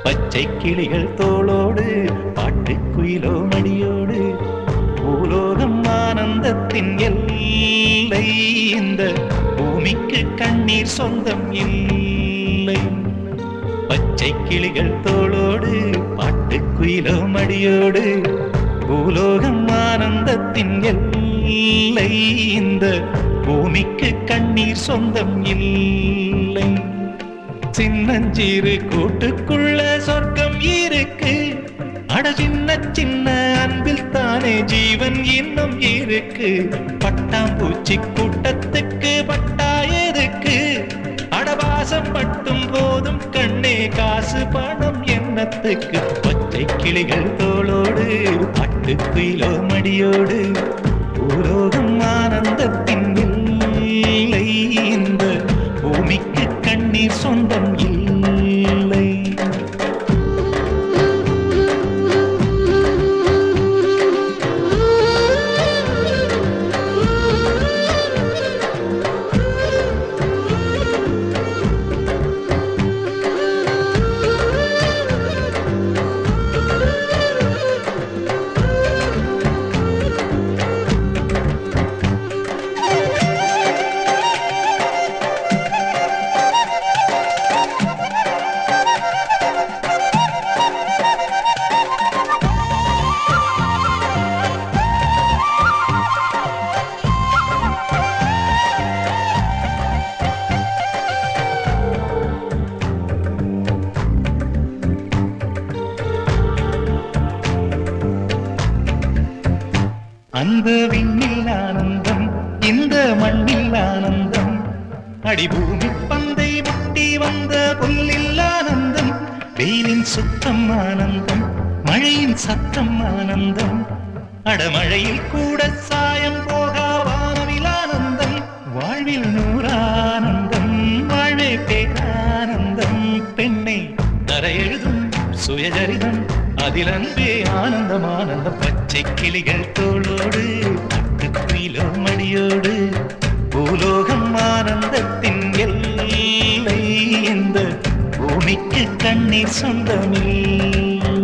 பச்சை கிளிகள் தோளோடு பாட்டுக்குயிலோ மடியோடு பூலோகம் ஆனந்தத்தின் எல்லை. இந்த பூமிக்கு கண்ணீர் சொந்தம் இல்லை. பச்சை கிளிகள் தோளோடு பாட்டுக்குயிலோ மடியோடு பூலோகம் ஆனந்தத்தின் எல்லை. இந்த பூமிக்கு கண்ணீர் சொந்தம் இல்லை. சின்னஞ்சிறு கூட்டுக்குள்ள சொர்க்கம் இருக்கு. அட சின்ன சின்ன அன்பில் தானே ஜீவன் இன்னும் இருக்கு. பட்டாம்பூச்சி கூட்டத்துக்கு பட்டாயதுக்கு. அடவாசம் மட்டும் போதும் கண்ணே, காசு பணம் எண்ணத்துக்கு. பச்சை கிளிகள் தோளோடு பாட்டுக்குயிலோ மடியோடு பூலோகம் ஆனந்தத்தின் இல்லை. இந்த பூமிக்கு கண்ணீர் சொந்தம் இல்லை. அந்த விண்ணில் ஆனந்தம், இந்த மண்ணில் ஆனந்தம். அடிபூமி பந்தை முட்டி வந்த புல்லில் ஆனந்தம். வெயிலின் சுத்தம் ஆனந்தம், மழையின் சத்தம் ஆனந்தம். அடமழையில் கூட சாயம் போகா வானவில் ஆனந்தம். வாழ்வில் நூறானந்தம், வாழ்வே பேரானந்தம். பெண்ணை தரையெழுதும் சுயஜரிதம், அதில் அன்பே ஆனந்தம் ஆனந்தம். பச்சை கிளிகள் தோளோடு பாட்டுக்குயிலோ மடியோடு பூலோகம் ஆனந்தத்தின் எல்லை. இந்த பூமிக்கு கண்ணீர் சொந்தமில்லை.